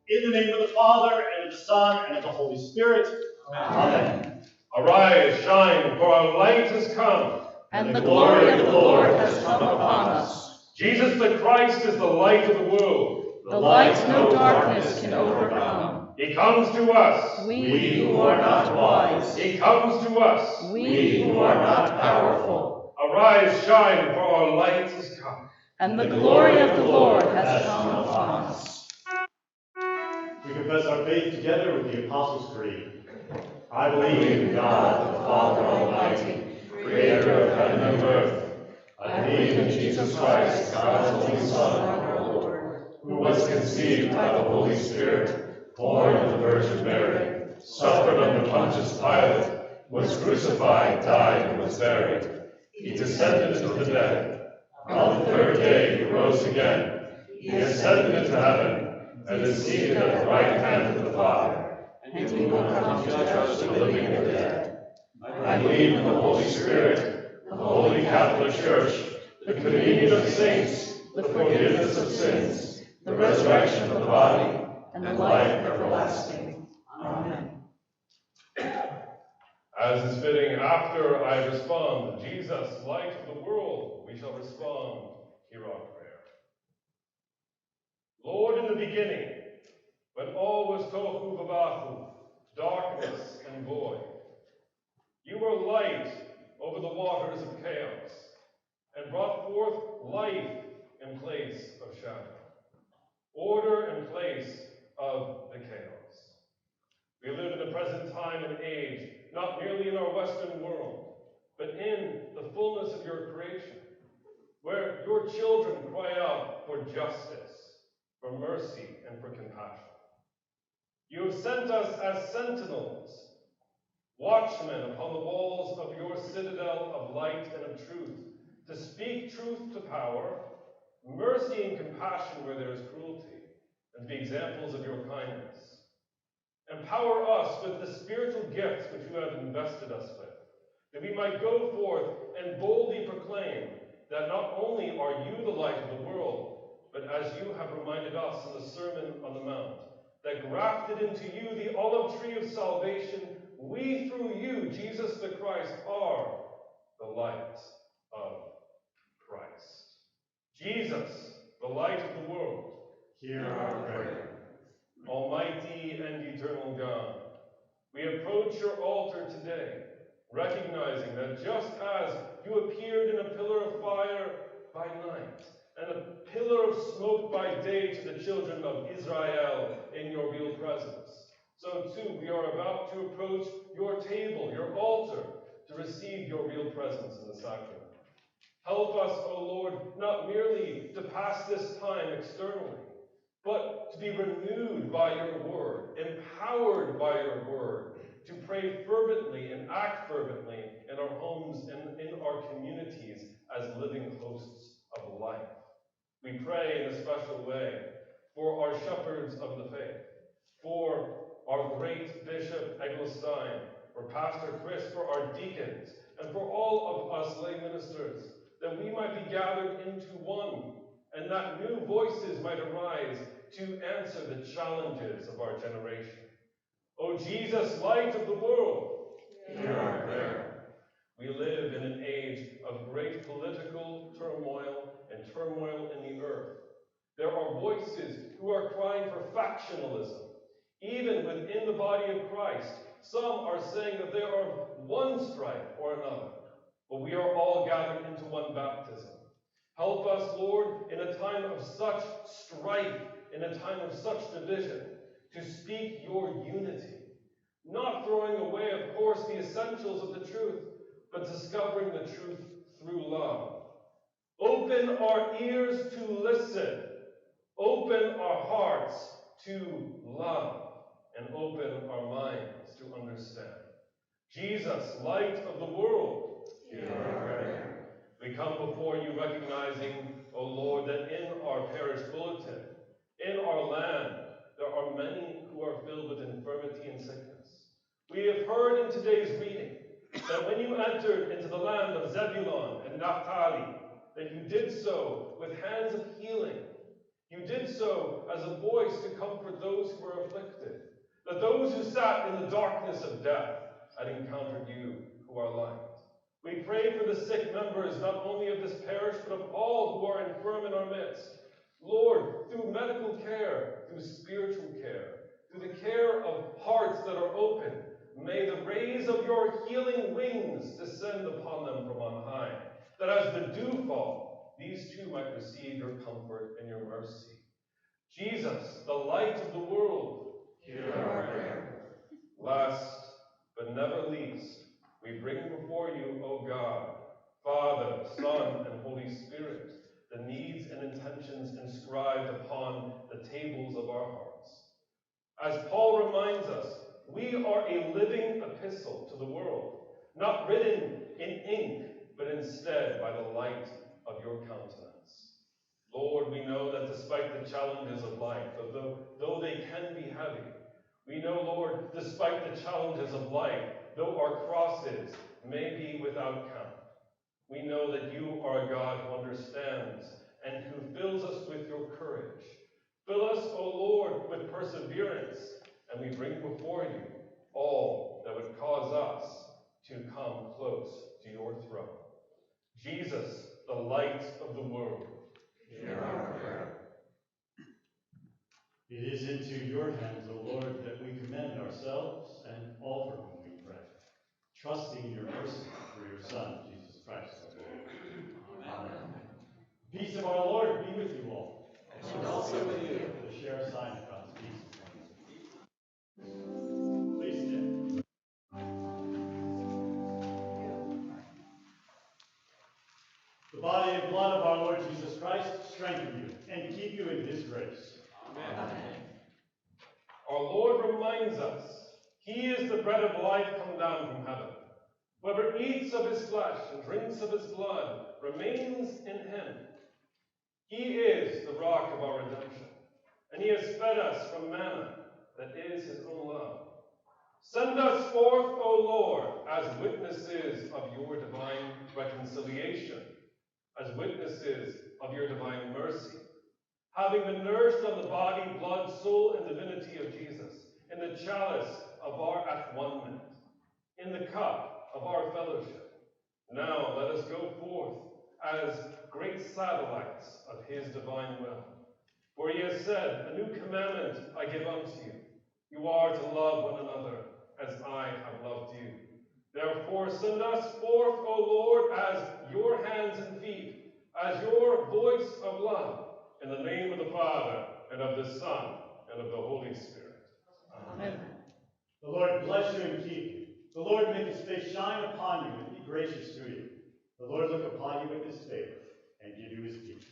In the name of the Father, and of the Son, and of the Holy Spirit. Amen. Arise, shine, for our light has come, and the glory of the Lord has come upon us. Jesus the Christ is the light of the world. The light no darkness can overcome. He comes to us, we who are not wise. He comes to us, we who are not powerful. Arise, shine, for our light has come, and the glory of the Lord has come upon us. We confess our faith together with the Apostles' Creed. I believe in God, the Father Almighty, creator of heaven and earth. I believe in Jesus Christ, God's only Son, our Lord, who was conceived by the Holy Spirit, born of the Virgin Mary, suffered under Pontius Pilate, was crucified, died, and was buried. He descended into the dead. On the third day he rose again. He ascended into heaven, and is seated at the right hand of the Father. And he will come to judge the living and the dead. I believe in the Holy Spirit, the Holy Catholic Church, the communion of saints, the forgiveness of sins, the resurrection of the body, and the life everlasting. Amen. As is fitting, after I respond, Jesus, light of the world, we shall respond, hear our prayer. Lord, in the beginning, when all was tohu vabahu, darkness and void, you were light over the waters of chaos, and brought forth life in place of shadow, order in place of the chaos. We live in the present time and age, not merely in our Western world, but in the fullness of your creation, where your children cry out for justice, for mercy, and for compassion. You have sent us as sentinels, watchmen upon the walls of your citadel of light and of truth, to speak truth to power, mercy and compassion where there is cruelty, and to be examples of your kindness. Empower us with the spiritual gifts which you have invested us with, that we might go forth and boldly proclaim that not only are you the light of the world, but as you have reminded us in the Sermon on the Mount, that grafted into you the olive tree of salvation, we through you, Jesus the Christ, are the light of Christ. Jesus, the light of the world, hear our prayer. Almighty and eternal God, we approach your altar today, recognizing that just as you appeared in a pillar of fire by night, and a pillar of smoke by day to the children of Israel in your real presence, so too we are about to approach your table, your altar, to receive your real presence in the sacrament. Help us, O Lord, not merely to pass this time externally, but to be renewed by your word, empowered by your word, to pray fervently and act fervently in our homes and in our communities as living hosts of life. We pray in a special way for our shepherds of the faith, for our great Bishop Eglstein, for Pastor Chris, for our deacons, and for all of us lay ministers, that we might be gathered into one, and that new voices might arise to answer the challenges of our generation. O Jesus, light of the world, hear our prayer. We live in an age of great political turmoil and turmoil in the earth. There are voices who are crying for factionalism, even within the body of Christ. Some are saying that they are one stripe or another, but we are all gathered into one baptism. Help us, Lord, in a time of such strife, in a time of such division, to speak your unity, not throwing away, of course, the essentials of the truth, but discovering the truth through love. Open our ears to listen, open our hearts to love, and open our minds to understand. Jesus, light of the world, hear our prayer. We come before you recognizing, O Lord, that in our parish bulletin, in our land, there are many who are filled with infirmity and sickness. We have heard in today's reading that when you entered into the land of Zebulun and Naphtali, that you did so with hands of healing, You did so as a voice to comfort those who were afflicted, that those who sat in the darkness of death had encountered you who are light. We pray for the sick members, not only of this parish, but of all who are infirm in our midst. Lord, through medical care, through spiritual care, through the care of hearts that are open, may the rays of your healing wings descend upon them from on high, that as the dew fall, these too might receive your comfort and your mercy. Jesus, the light of the world, hear our prayer. Last but never least, we bring before you, O God, Father, Son, and Holy Spirit, the needs and intentions inscribed upon the tables of our hearts. As Paul reminds us, we are a living epistle to the world, not written in ink, but instead by the light of your countenance. Lord, we know that despite the challenges of life, though they can be heavy, we know, Lord, despite the challenges of life, though our crosses may be without count, we know that you are a God who understands and who fills us with your courage. Fill us, O Lord, with perseverance, and we bring before you all that would cause us to come close to your throne. Jesus, the light of the world, hear our prayer. It is into your hands, O Lord, that we commend ourselves and all for whom we pray, trusting in your mercy through your Son, Jesus Christ, our Lord. Amen. The peace of our Lord be with you all. And also with you. To share a sign of God's peace. Please stand. The body and blood of our Lord Jesus Christ strengthen you and keep you in his grace. Amen. Our Lord reminds us, he is the bread of life come down from heaven. Whoever eats of his flesh and drinks of his blood remains in him. He is the rock of our redemption, and he has fed us from manna that is his own love. Send us forth, O Lord, as witnesses of your divine reconciliation, as witnesses of your divine mercy, having been nourished on the body, blood, soul, and divinity of Jesus, in the chalice of our at-one-ment, in the cup of our fellowship. Now let us go forth as great satellites of his divine will. For he has said, a new commandment I give unto you. You are to love one another as I have loved you. Therefore send us forth, O Lord, as your hands and feet, as your voice of love, in the name of the Father, and of the Son, and of the Holy Spirit. Amen. The Lord bless you and keep you. The Lord make his face shine upon you and be gracious to you. The Lord look upon you with his favor and give you his peace.